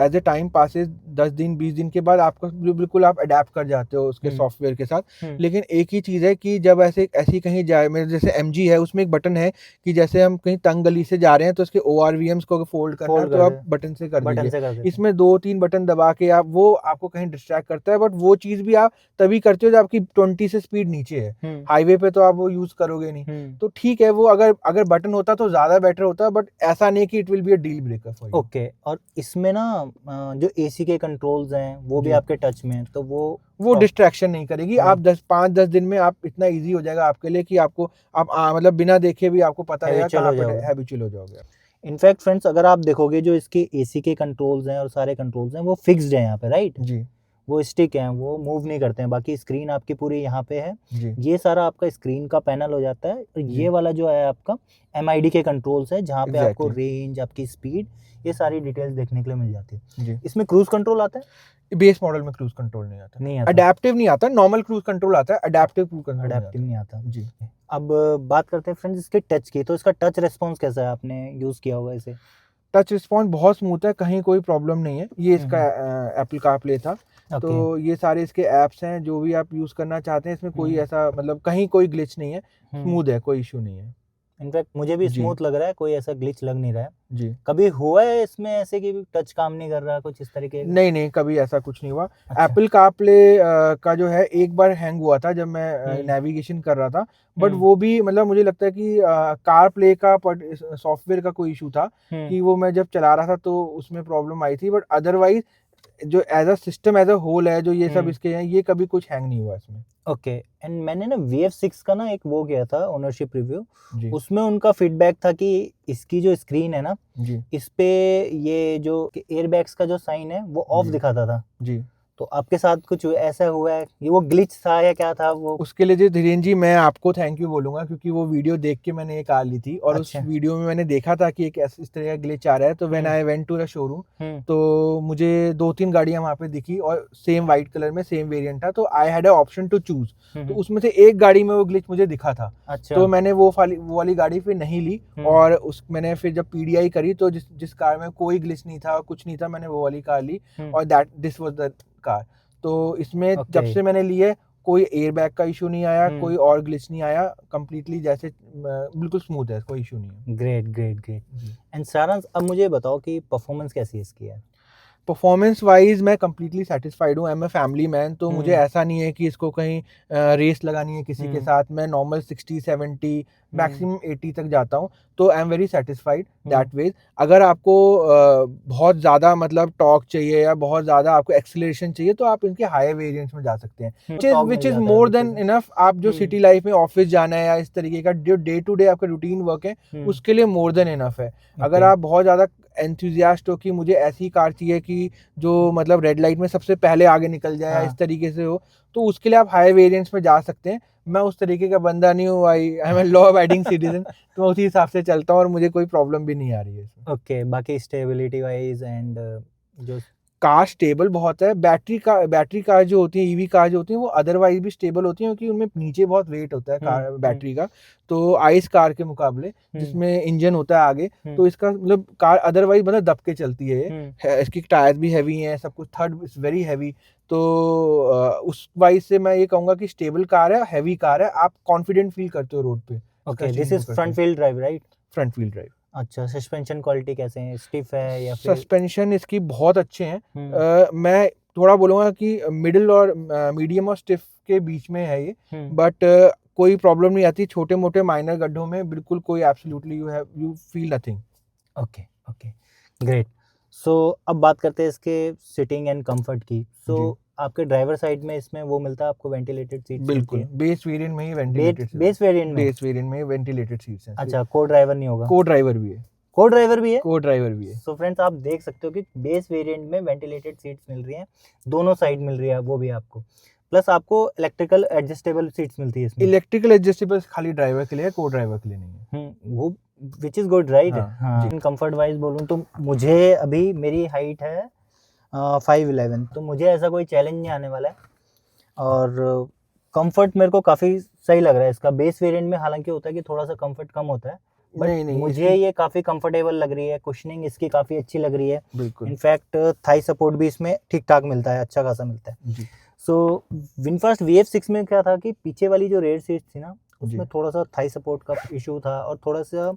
एज ए टाइम पासेस 10 दिन 20 दिन के बाद आपको बिल्कुल आप अडेप्ट कर जाते हो उसके सॉफ्टवेयर के साथ। लेकिन एक ही चीज है कि जब ऐसी कहीं जाए, मेरे जैसे MG है, उसमें एक बटन है कि जैसे हम कहीं तंग गली से जा रहे हैं तो उसके ORVMs को फोल्ड करना है तो आप बटन से कर दीजिए। इसमें 2-3 बटन दबा के आप, वो आपको कहीं डिस्ट्रैक्ट करता है, बट वो चीज भी आप तभी करते हो जब आपकी 20 से स्पीड नीचे है, हाईवे पे तो आप वो यूज करोगे नहीं। तो ठीक है, वो अगर बटन होता तो ज्यादा बेटर होता, बट ऐसा नहीं कि it will be a deal breaker for you. Okay. और इसमें ना जो एसी के कंट्रोल्स हैं वो भी आपके टच में, तो वो डिस्ट्रैक्शन नहीं करेगी। आप 5-10 दिन में आप इतना इजी हो जाएगा आपके लिए कि आपको मतलब बिना देखे भी आपको पता है कहाँ पे हैबिचुअल हो जाओगे। इनफैक्ट फ्रेंड्स, अगर आप देखोगे जो इसके एसी के कंट्रोल्स हैं और सारे कंट्रोल्स हैं वो फिक्स्ड है यहाँ पे, राइट जी। वो स्टिक हैं, वो मूव नहीं करते हैं। बाकी स्क्रीन आपकी पूरी यहाँ पे है, ये सारा आपका स्क्रीन का पैनल हो जाता है। और ये वाला जो है आपका MID के कंट्रोल्स है, जहाँ पे आपको रेंज, आपकी स्पीड, ये सारी डिटेल्स देखने के लिए मिल जाती है। इसमें क्रूज कंट्रोल आता है? बेस मॉडल में क्रूज कंट्रोल नहीं आता, अडैप्टिव नहीं आता, नॉर्मल क्रूज कंट्रोल आता है, अडैप्टिव क्रूज कंट्रोल नहीं आता जी। अब बात करते हैं फ्रेंड्स इसके टच की, तो इसका टच रिस्पॉन्स कैसा है, आपने यूज किया होगा इसे? टच रिस्पॉन्स बहुत स्मूथ है, कहीं कोई प्रॉब्लम नहीं है। ये इसका एप्पल कारप्ले था, तो ये सारे इसके ऐप्स हैं जो भी आप यूज करना चाहते हैं, इसमें कोई ऐसा मतलब कहीं कोई ग्लिच नहीं है, स्मूथ है, कोई इशू नहीं है। इनफैक्ट मुझे भी जी। स्मूथ लग रहा है, कोई ऐसा ग्लिच लग नहीं रहा है। जी। कभी हुआ है इसमें ऐसे कि टच काम नहीं कर रहा, कुछ इस तरीके का? नहीं, नहीं, कभी ऐसा कुछ नहीं हुआ। अच्छा। एप्पल कारप्ले का जो है एक बार हैंग हुआ था जब मैं नेविगेशन कर रहा था, बट वो भी मतलब मुझे लगता है कि कारप्ले का सॉफ्टवेयर का कोई इश्यू था कि वो मैं जब चला रहा था तो उसमें प्रॉब्लम आई थी, बट अदरवाइज़ जो as a system as a whole है, जो ये सब इसके हैं, ये कभी कुछ हैंग नहीं हुआ इसमें। ओके। एंड मैंने ना VF6 का ना एक वो किया था ओनरशिप रिव्यू, जी। उसमें उनका फीडबैक था कि इसकी जो स्क्रीन है ना, जी। इस पे ये जो एयरबैग्स का जो साइन है वो ऑफ जी। दिखाता था। जी। तो आपके साथ कुछ ऐसा हुआ है? ये वो ग्लिच था या क्या था वो? उसके लिए जी धीरेन जी मैं आपको थैंक यू बोलूँगा, क्योंकि वो वीडियो देख के मैंने ये कार ली थी और उस अच्छा। वीडियो में मैंने देखा था कि एक इस तरह का ग्लिच आ रहा है, तो when I went to the showroom, तो मुझे 2-3 गाड़ियाँ वहाँ पे दिखी और सेम व्हाइट कलर में सेम वेरिएंट था, तो I had a option to choose. तो उसमें से एक गाड़ी में वो ग्लिच मुझे दिखा था। अच्छा। तो मैंने वो वाली गाड़ी फिर नहीं ली और मैंने फिर जब पीडीआई करी तो जिस कार में कोई ग्लिच नहीं था, कुछ नहीं था, मैंने वो वाली कार ली और दिस वाज़ द कार। तो इसमें जब से मैंने ली है कोई एयरबैग का इशू नहीं आया, कोई और ग्लिच नहीं आया, कंप्लीटली जैसे बिल्कुल स्मूथ है, कोई इशू नहीं है। Great, great, great. एंड सारांश, अब मुझे बताओ कि परफॉर्मेंस कैसी है इसकी यार? परफॉर्मेंस वाइज मैं कंप्लीटली सेटिस्फाइड हूँ। I am a family man, तो मुझे ऐसा नहीं है कि इसको कहीं रेस लगानी है किसी के साथ। मैं नॉर्मल 60-70 मैक्सिमम 80 तक जाता हूँ, तो I am very satisfied that ways. अगर आपको बहुत ज़्यादा मतलब टॉर्क चाहिए या बहुत ज़्यादा आपको एक्सीलरेशन चाहिए, तो आप इनके हायर वेरिएंट्स में जा सकते हैं, which is more than enough. आप जो सिटी लाइफ में ऑफिस जाना है या इस तरीके का जो डे टू डे आपका रूटीन वर्क है, उसके लिए मोर देन इनफ है। अगर आप बहुत ज़्यादा एंथुजियास्ट हो कि मुझे ऐसी कार चाहिए कि जो मतलब रेड लाइट में सबसे पहले आगे निकल जाए या इस तरीके से हो, तो उसके लिए आप हाई वेरिएंट्स में जा सकते हैं। मैं उस तरीके का बंदा नहीं हूँ, I am a law abiding citizen, तो मैं उसी हिसाब से चलता हूँ और मुझे कोई प्रॉब्लम भी नहीं आ रही है इसमें। ओके, बाकी स्टेबिलिटी वाइज एंड जो कार स्टेबल बहुत है। बैटरी कार जो होती है, ईवी कार जो होती है, वो अदरवाइज भी स्टेबल होती है, क्योंकि उनमें नीचे बहुत वेट होता है कार बैटरी का, तो आइस कार के मुकाबले जिसमें इंजन होता है आगे, तो इसका मतलब कार अदरवाइज मतलब दब के चलती है ये। इसकी टायर भी हैवी हैं, सब कुछ, थर्ड इज वेरी हैवी। तो उस वाइज से मैं ये कहूँगा कि स्टेबल कार है, हैवी कार है, आप कॉन्फिडेंट फील करते हो रोड पे। Okay, this is front wheel drive right? Front wheel drive. अच्छा, सस्पेंशन क्वालिटी कैसे है? स्टिफ है या फिर? सस्पेंशन इसकी बहुत अच्छे हैं। मैं थोड़ा बोलूँगा कि मिडिल और मीडियम और स्टिफ के बीच में है ये, बट कोई प्रॉब्लम नहीं आती छोटे-मोटे माइनर गड्ढों में, बिल्कुल कोई absolutely you feel nothing. Okay, okay, great. So अब बात करते हैं इसके सिटिंग एंड कंफर्ट की। सो आपके ड्राइवर साइड में इसमें वो मिलता है आपको वेंटिलेटेड सीट्स? बिल्कुल, बेस वेरिएंट में ही वेंटिलेटेड बेस वेरिएंट में? बेस वेरिएंट में ही वेंटिलेटेड सीट्स हैं। अच्छा, को ड्राइवर नहीं होगा? को ड्राइवर भी है। को ड्राइवर भी है? को ड्राइवर भी है। सो फ्रेंड्स, आप देख सकते हो कि बेस वेरिएंट में वेंटिलेटेड सीट्स मिल रही हैं, दोनों साइड मिल रही है, वो भी आपको। प्लस आपको इलेक्ट्रिकल एडजस्टेबल सीट्स मिलती है इसमें। इलेक्ट्रिकल एडजस्टेबल खाली ड्राइवर के लिए है, को ड्राइवर के लिए नहीं है। वो विच इज गुड राइट। हाँ, जी। कंफर्ट वाइज बोलूँ तो मुझे अभी मेरी हाइट है 5'11", तो मुझे ऐसा कोई चैलेंज नहीं आने वाला है और कंफर्ट मेरे को काफ़ी सही लग रहा है इसका। बेस वेरिएंट में हालांकि होता है कि थोड़ा सा कंफर्ट कम होता है, बट नहीं, मुझे ये काफ़ी कंफर्टेबल लग रही है। कुशनिंग इसकी काफ़ी अच्छी लग रही है। बिल्कुल। इनफैक्ट थाई सपोर्ट भी इसमें ठीक ठाक मिलता है, अच्छा खासा मिलता है। जी। सो विनफास्ट VF6 में क्या था कि पीछे वाली जो रेयर सीट थी ना, उसमें थोड़ा सा थाई सपोर्ट का इशू था और थोड़ा सा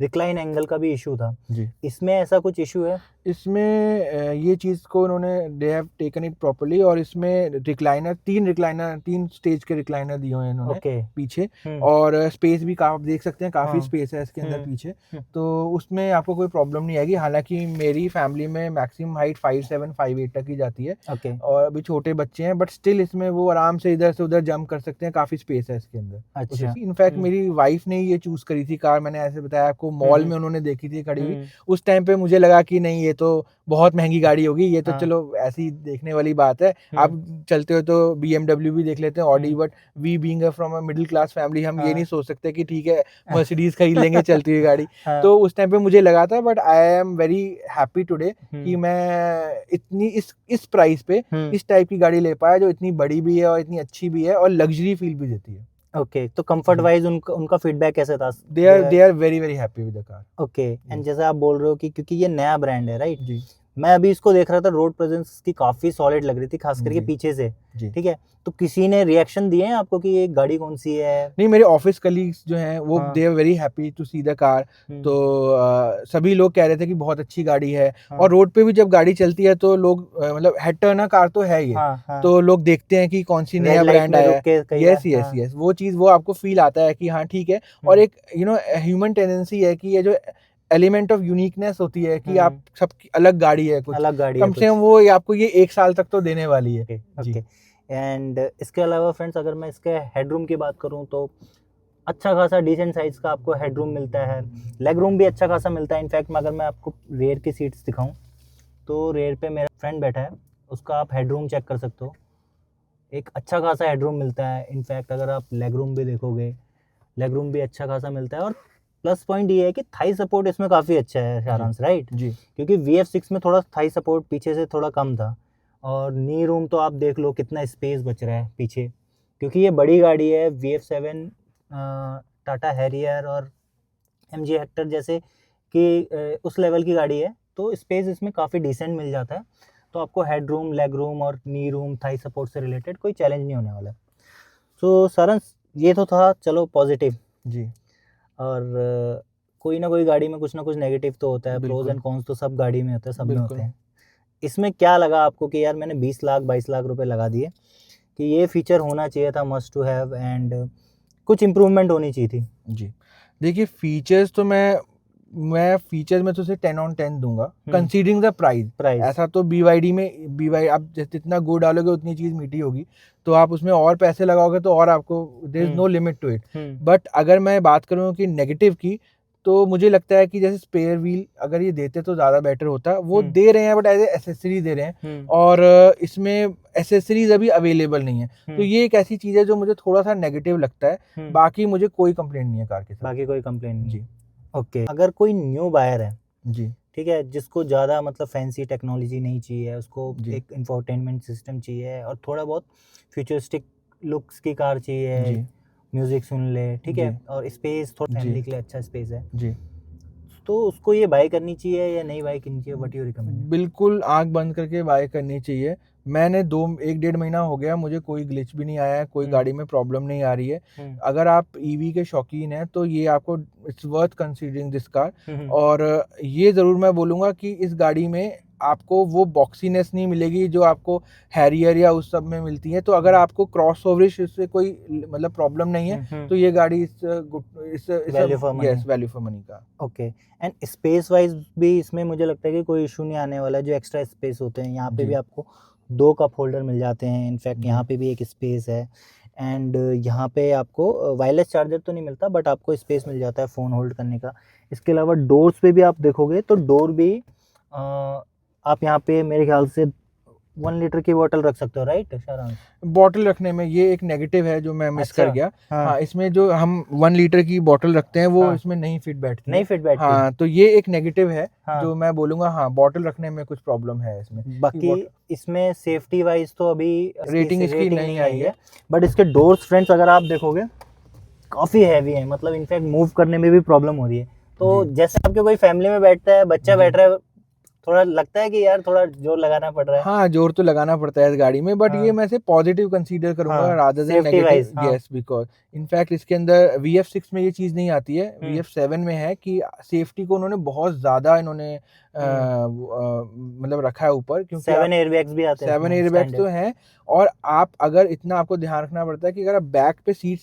रिक्लाइन एंगल का भी इशू था। जी। इसमें ऐसा कुछ इशू है? इसमें ये चीज़ को उन्होंने they have taken it properly, और इसमें रिक्लाइनर 3 स्टेज के रिक्लाइनर दिए हुए हैं इन्होंने पीछे, और स्पेस भी आप देख सकते हैं, काफ़ी स्पेस है इसके अंदर पीछे, तो उसमें आपको कोई प्रॉब्लम नहीं आएगी। हालांकि मेरी फैमिली में मैक्सिमम हाइट 5'7", 5'8" तक ही जाती है, और अभी छोटे बच्चे हैं, बट स्टिल इसमें वो आराम से इधर से उधर जंप कर सकते हैं, काफ़ी स्पेस है इसके अंदर। अच्छा। इनफैक्ट मेरी वाइफ ने ये चूज़ करी थी कार, मैंने ऐसे बताया आपको, मॉल में उन्होंने देखी थी खड़ी हुई। उस टाइम पे मुझे लगा कि नहीं, ये तो बहुत महंगी गाड़ी होगी, ये तो चलो ऐसी देखने वाली बात है, आप चलते हो तो BMW भी देख लेते हैं, Audi, but we being from a middle class family, हम ये नहीं सोच सकते कि ठीक है मर्सिडीज खरीद लेंगे चलती हुई गाड़ी। तो उस टाइम पे मुझे लगा था, but I am very happy today कि मैं इतनी इस प्राइस पे इस टाइप की गाड़ी ले पाया, जो इतनी बड़ी भी है और इतनी अच्छी भी है और लग्जरी फील भी देती है। ओके, तो कंफर्ट वाइज उनका फीडबैक कैसे था? They are very very happy with the car. Okay, and जैसे आप बोल रहे हो कि क्योंकि ये नया ब्रांड है राइट, जी, मैं अभी इसको देख रहा था, रोड प्रेजेंस इसकी काफी सॉलिड लग रही थी, खास करके जी। पीछे से। जी। ठीक है, तो किसी ने रिएक्शन दिए हैं आपको कि ये गाड़ी कौन सी है? नहीं, मेरे ऑफिस कलीग्स जो हैं वो हाँ। They are very happy to see the car. Hmm, तो सभी लोग कह रहे थे कि बहुत अच्छी गाड़ी है। हाँ, और रोड पे भी जब गाड़ी चलती है तो लोग मतलब हेड टर्नर कार तो है ये। हाँ, हाँ, तो लोग देखते हैं कि कौन सी रेड नया लाइट ब्रांड में आया रुक है। के कई यस बार, यस हाँ, यस, वो चीज़ वो आपको फील आता है कि हाँ ठीक है। और एक ह्यूमन टेंडेंसी है कि ये जो एलिमेंट ऑफ यूनिकनेस होती है कि आप सबकी अलग गाड़ी है कुछ, अलग गाड़ी है कम से कुछ। कम वो आपको ये 1 साल तक तो देने वाली है। जी। ओके। एंड इसके अलावा फ्रेंड्स, अगर मैं इसके हेडरूम की बात करूं तो अच्छा खासा डिसेंट साइज का आपको हेडरूम मिलता है, लेग रूम भी अच्छा खासा मिलता है। इनफैक्ट अगर मैं आपको रेयर की सीट्स दिखाऊं तो रेयर पे मेरा फ्रेंड बैठा है, उसका आप हेडरूम चेक कर सकते हो, एक अच्छा खासा हेडरूम मिलता है। इनफैक्ट अगर आप लेग रूम भी देखोगे, लेग रूम भी अच्छा खासा मिलता है। और प्लस पॉइंट ये है कि थाई सपोर्ट इसमें काफ़ी अच्छा है सारांश, राइट? जी। क्योंकि VF6 में थोड़ा थाई सपोर्ट पीछे से थोड़ा कम था। और नी रूम तो आप देख लो कितना स्पेस बच रहा है पीछे, क्योंकि ये बड़ी गाड़ी है। VF7 टाटा हैरियर और MG हेक्टर जैसे कि उस लेवल की गाड़ी है, तो स्पेस इसमें काफ़ी डिसेंट मिल जाता है। तो आपको हेड रूम, लेग रूम और नी रूम, थाई सपोर्ट से रिलेटेड कोई चैलेंज नहीं होने वाला है। सो सारांश, ये तो था चलो पॉजिटिव। जी। और कोई ना कोई गाड़ी में कुछ ना कुछ नेगेटिव तो होता है, प्रोज बिल्कुल। एंड कॉन्स तो सब गाड़ी में होते हैं, सब में बिल्कुल। होते हैं। इसमें क्या लगा आपको कि यार मैंने 20 लाख 22 लाख रुपए लगा दिए कि ये फीचर होना चाहिए था, मस्ट टू हैव, एंड कुछ इम्प्रूवमेंट होनी चाहिए थी? जी। देखिए फीचर्स तो मैं फीचर्स में तो उसे 10 ऑन 10 दूंगा, कंसीडरिंग द प्राइस। ऐसा तो BYD में BYD आप जितना गुड़ डालोगे उतनी चीज़ मीठी होगी, तो आप उसमें और पैसे लगाओगे तो और आपको there is no limit to it. But अगर मैं बात करूँ कि नेगेटिव की, तो मुझे लगता है कि जैसे स्पेयर व्हील अगर ये देते तो ज़्यादा बेटर होता। वो दे रहे हैं बट एज ए एसेसरी दे रहे हैं, और इसमें एसेसरीज अभी अवेलेबल नहीं है। तो ये एक ऐसी चीज़ है जो मुझे थोड़ा सा नेगेटिव लगता है। बाकी मुझे कोई कंप्लेंट नहीं है कार के साथ। बाकी कोई कंप्लेन नहीं? जी। ओके। अगर कोई न्यू बायर है, जी। ठीक है, जिसको ज़्यादा मतलब फैंसी टेक्नोलॉजी नहीं चाहिए, उसको जी। एक इंफोटेनमेंट सिस्टम चाहिए और थोड़ा बहुत फ्यूचरिस्टिक लुक्स की कार चाहिए, जी। म्यूजिक सुन ले, ठीक है, जी। और स्पेस थोड़ा जी। फैमिली के लिए अच्छा स्पेस है, जी। तो उसको ये बाय करनी चाहिए या नहीं बाय करनी चाहिए? What you recommend? बिल्कुल आंख बंद करके बाय करनी चाहिए। मैंने 1 डेढ़ महीना हो गया, मुझे कोई ग्लिच भी नहीं आया है, कोई गाड़ी में प्रॉब्लम नहीं आ रही है। अगर आप ईवी के शौकीन हैं तो ये आपको it's worth considering this car. और ये ज़रूर मैं बोलूँगा कि इस गाड़ी में आपको वो बॉक्सीनेस नहीं मिलेगी जो आपको हैरियर या उस सब में मिलती है। तो अगर आपको क्रॉस ओवरिश से कोई मतलब प्रॉब्लम नहीं है तो ये गाड़ी इस value for money. Yes, value for money का। ओके। एंड स्पेस वाइज भी इसमें मुझे लगता है कि कोई इशू नहीं आने वाला है। जो एक्स्ट्रा स्पेस होते हैं यहाँ पे जी। भी आपको 2 कप होल्डर मिल जाते हैं। इनफैक्ट जी। यहाँ पे भी एक स्पेस है। एंड यहाँ पे आपको वायरलेस चार्जर तो नहीं मिलता, बट आपको स्पेस मिल जाता है फ़ोन होल्ड करने का। इसके अलावा डोर्स पे भी आप देखोगे तो डोर भी आप यहाँ पे मेरे ख्याल से 1 लीटर की बोतल रख सकते हो, राइट सारांश? बॉटल रखने में ये एक नेगेटिव है जो मैं मिस कर अच्छा। गया। हाँ। हाँ, इसमें जो हम 1 लीटर की बॉटल रखते हैं वो हाँ। इसमें नहीं फिट बैठती नहीं है। फिट बैठती? हाँ, तो ये एक नेगेटिव है हाँ। जो मैं बोलूँगा। हाँ, बॉटल रखने में कुछ प्रॉब्लम है इसमें। बाकी इसमें सेफ्टी वाइज तो अभी रेटिंग इसकी नहीं आई है। बट इसके डोर्स फ्रेंड्स अगर आप देखोगे काफ़ी हैवी है, मतलब इनफैक्ट मूव करने में भी प्रॉब्लम हो रही है। तो जैसे आपके कोई फैमिली में बैठता है, बच्चा बैठ रहा है, थोड़ा लगता है कि यार थोड़ा जोर लगाना पड़ रहा है। हाँ, जोर तो लगाना पड़ता है इस गाड़ी में, बट ये मैं से पॉजिटिव कंसीडर करूंगा rather than negative. Yes, because in fact इसके अंदर VF6 में ये चीज़ नहीं आती है, VF7 में है कि सेफ्टी को उन्होंने बहुत ज़्यादा इन्होंने मतलब रखा है ऊपर, क्योंकि 7 एयरबैग्स भी आते हैं। 7 एयरबैग्स तो हैं। और आप अगर इतना आपको ध्यान रखना पड़ता है कि अगर आप बैक पे सीट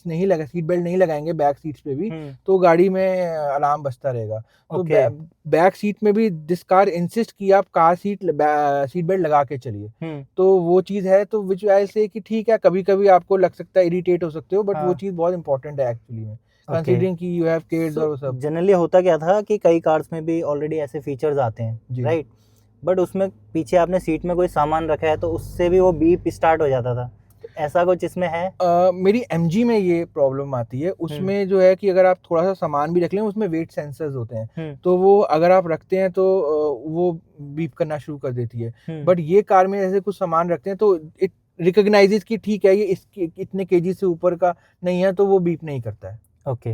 बेल्ट नहीं लगाएंगे बैक सीट्स पे भी, तो गाड़ी में अलार्म बजता रहेगा। तो बैक सीट में भी दिस कार इंसिस्ट कि आप सीट बेल्ट लगा के चलिए। तो वो चीज़ है, तो विच आई से कि ठीक है, कभी कभी आपको लग सकता है, इरिटेट हो सकते हो, बट वो चीज़ बहुत इंपॉर्टेंट है एक्चुअली में, कंसीडरिंग कि यू हैव किड्स और वो सब। जनरली होता क्या था कि कई कार्स में भी ऑलरेडी ऐसे फीचर्स आते हैं, राइट? बट उसमें पीछे आपने सीट में कोई सामान रखा है तो उससे भी वो बीप स्टार्ट हो जाता था। ऐसा कुछ इसमें है? मेरी MG में ये प्रॉब्लम आती है। उसमें जो है कि अगर आप थोड़ा सा सामान भी रख लें, उसमें वेट सेंसर्स होते हैं, तो वो अगर आप रखते हैं तो वो बीप करना शुरू कर देती है। बट ये कार में ऐसे कुछ सामान रखते हैं तो इट रिकॉग्नाइजेस कि ठीक है, ये इसके इतने केजी से ऊपर का नहीं है, तो वो बीप नहीं करता है। ओके,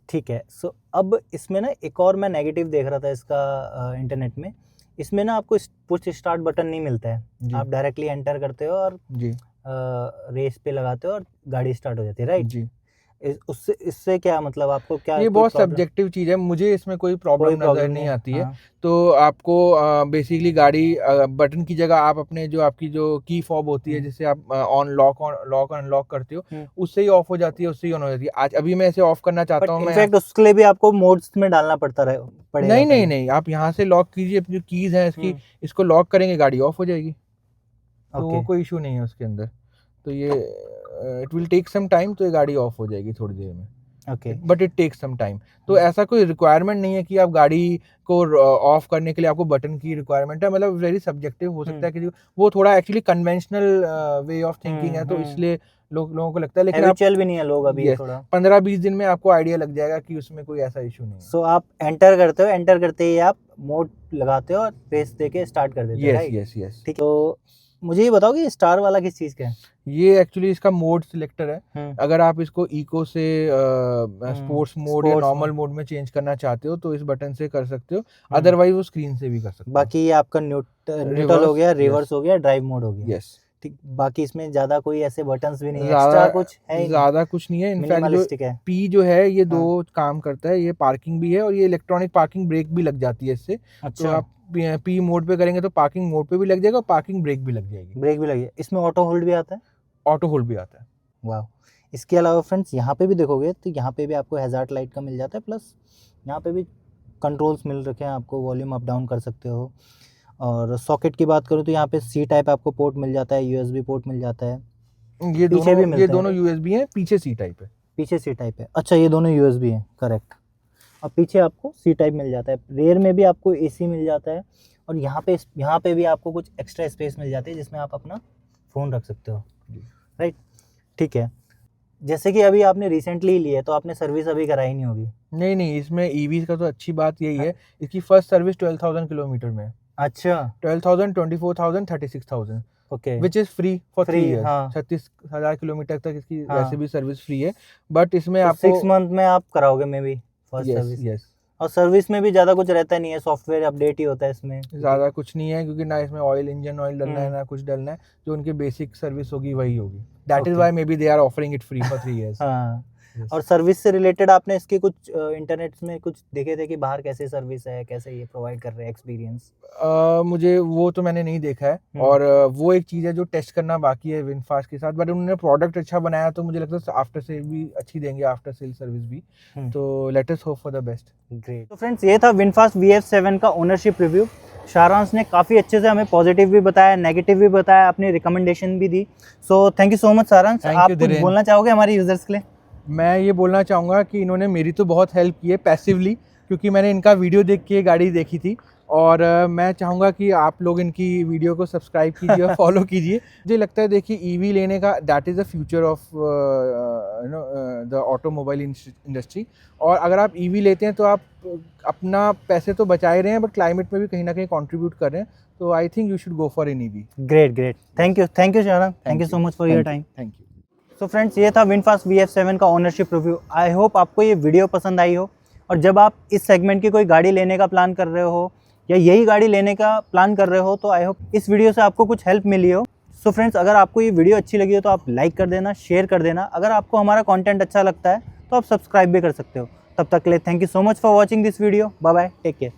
ठीक है। सो अब इसमें ना एक और मैं नेगेटिव देख रहा था इसका इंटरनेट में। इसमें ना आपको पुश स्टार्ट बटन नहीं मिलता है, जी आप डायरेक्टली एंटर करते हो और जी रेस पे लगाते हो और गाड़ी स्टार्ट हो जाती है, राइट? जी। उससे इससे क्या मतलब आपको क्या ये कोई बहुत प्रॉब्लम? सब्जेक्टिव चीज़ है, मुझे इसमें कोई कोई प्रॉब्लम नज़र प्रॉब्लम नहीं नहीं, आती है। हाँ। तो आपको बेसिकली गाड़ी बटन की जगह आप अपने जो आपकी जो की फॉब होती है, जिससे आप ऑन लॉक अनलॉक करते हो, उससे ही ऑफ हो जाती है, उससे ही ऑन हो जाती है। आज अभी मैं इसे ऑफ करना चाहता बट हूँ, मैं इनफैक्ट उसके लिए भी आपको मोड्स में डालना पड़ेगा नहीं नहीं पहले। नहीं, आप यहाँ से लॉक कीजिए, अपनी जो कीज़ हैं इसकी, हम्म, इसको लॉक करेंगे, गाड़ी ऑफ हो जाएगी। तो वो ओके कोई इशू नहीं है उसके अंदर। तो ये it will take some time, तो ये गाड़ी ऑफ हो जाएगी थोड़ी देर में, okay. But it takes some time. तो ऐसा कोई रिक्वायरमेंट नहीं है कि आप गाड़ी को ऑफ करने के लिए आपको बटन की रिक्वायरमेंट है, मतलब वेरी सब्जेक्टिव हो सकता है कि वो थोड़ा actually conventional way of thinking है, तो इसलिए लोगों को लगता है, लेकिन आप हैबिचुअल भी नहीं है लोग अभी यस थोड़ा। 15-20 दिन में आपको आइडिया लग जाएगा कि उसमें कोई ऐसा इशू नहीं है। सो आप एंटर करते हो, एंटर करते ही आप मोड लगाते हो और रेस देके स्टार्ट कर देते हो, यस राइट? Yes yes. ठीक है, तो मुझे ये बताओ कि स्टार वाला किस चीज़ का है? ये एक्चुअली इसका मोड सिलेक्टर है। अगर आप इसको इको से स्पोर्ट्स मोड या स्पोर्ट्स नॉर्मल मोड में चेंज करना चाहते हो तो इस बटन से कर सकते हो, अदरवाइज वो स्क्रीन से भी कर सकते हो। बाकी ये आपका न्यूट्रल हो गया, रिवर्स हो गया, ड्राइव मोड हो गया। यस। ठीक, बाकी इसमें ज्यादा कोई ऐसे बटन्स भी नहीं है, ज़्यादा एक्स्ट्रा कुछ है ही नहीं, ज़्यादा कुछ नहीं है। इनफैक्ट जो मिनिमलिस्टिक है। पी जो है ये दो काम करता है, ये पार्किंग भी है और ये इलेक्ट्रॉनिक पार्किंग ब्रेक भी लग जाती है इससे। तो अच्छा, आप पी मोड पे करेंगे तो पार्किंग मोड पे भी लग जाएगा और पार्किंग ब्रेक भी लग जाएगी। ब्रेक भी लगी, इसमें ऑटो होल्ड भी आता है। ऑटो होल्ड भी आता है। वाह। इसके अलावा फ्रेंड्स यहाँ पे भी देखोगे तो यहाँ पे भी आपको हैजार्ड लाइट का मिल जाता है, प्लस यहाँ पे भी कंट्रोल्स मिल रखे हैं, आपको वॉल्यूम अप डाउन कर सकते हो। और सॉकेट की बात करूँ तो यहाँ पे सी टाइप आपको पोर्ट मिल जाता है, यूएसबी पोर्ट मिल जाता है। ये पीछे भी दोनों मिलते हैं, यूएसबी हैं, पीछे सी टाइप है। पीछे सी टाइप है, अच्छा ये दोनों यूएसबी हैं, करेक्ट। और पीछे आपको सी टाइप मिल जाता है, रेयर में भी आपको एसी मिल जाता है। और यहाँ पे भी आपको कुछ एक्स्ट्रा स्पेस मिल जाती है जिसमें आप अपना फ़ोन रख सकते हो, राइट? ठीक है, जैसे कि अभी आपने रिसेंटली ली है तो आपने सर्विस अभी कराई नहीं होगी। नहीं नहीं, इसमें ईवी का तो अच्छी बात यही है, इसकी फर्स्ट सर्विस 12,000 किलोमीटर में है। अच्छा, 12,000, 24,000, 36,000 okay, which is free for 3 free, years. हाँ 36,000 किलोमीटर तक इसकी हाँ। वैसे भी सर्विस फ्री है, बट इसमें तो आपको 6 मंथ में आप कराओगे may be first yes service. Yes, और सर्विस में भी ज़्यादा कुछ रहता नहीं है, सॉफ्टवेयर अपडेट ही होता है इसमें। ज़्यादा कुछ नहीं है, क्योंकि ना इसमें ऑयल इंजन ऑयल डलना है, हम्म, ना कुछ डलना है। जो उनकी बेसिक सर्विस होगी वही होगी। That is Okay. Why maybe they are offering it free for 3 years. हाँ। और सर्विस से रिलेटेड आपने इसके कुछ इंटरनेट में कुछ देखे थे कि बाहर कैसे सर्विस है, कैसे ये प्रोवाइड कर रहे हैं एक्सपीरियंस? मुझे वो तो मैंने नहीं देखा है, और वो एक चीज़ है जो टेस्ट करना बाकी है विनफास्ट के साथ। बट उन्होंने प्रोडक्ट अच्छा बनाया, तो मुझे लगता है आफ्टर सेल भी अच्छी देंगे, आफ्टर सेल सर्विस भी। तो let us hope for the best. Great. तो फ्रेंड्स ये था विनफास्ट VF7 का ओनरशिप रिव्यू। शारांश ने काफ़ी अच्छे से हमें पॉजिटिव भी बताया, नेगेटिव भी बताया, अपनी रिकमेंडेशन भी दी। So thank you so much Sharansh. Thank आप you, कुछ धीरेन। बोलना चाहोगे हमारे यूजर्स के लिए? मैं ये बोलना चाहूँगा कि इन्होंने मेरी तो बहुत हेल्प की है पैसिवली, क्योंकि मैंने इनका वीडियो देख के गाड़ी देखी थी। और मैं चाहूँगा कि आप लोग इनकी वीडियो को सब्सक्राइब कीजिए और फॉलो कीजिए। मुझे लगता है, देखिए, ईवी लेने का that is the future of the automobile industry. और अगर आप ईवी लेते हैं तो आप अपना पैसे तो बचा ही रहे हैं, बट क्लाइमेट में भी कहीं ना कहीं कंट्रीब्यूट कर रहे हैं। तो I think you should go for an EV. Great great, thank you Sharansh, thank you so much for your time. Thank you. So friends ये था विनफास्ट VF7 का ओनरशिप रिव्यू। आई होप आपको ये वीडियो पसंद आई हो, और जब आप इस सेगमेंट की कोई गाड़ी लेने का प्लान कर रहे हो या यही गाड़ी लेने का प्लान कर रहे हो, तो आई होप इस वीडियो से आपको कुछ हेल्प मिली हो। सो फ्रेंड्स, अगर आपको ये वीडियो अच्छी लगी हो तो आप लाइक कर देना, शेयर कर देना। अगर आपको हमारा कंटेंट अच्छा लगता है तो आप सब्सक्राइब भी कर सकते हो। तब तक के लिए thank you so much for watching this video. Bye bye, take care.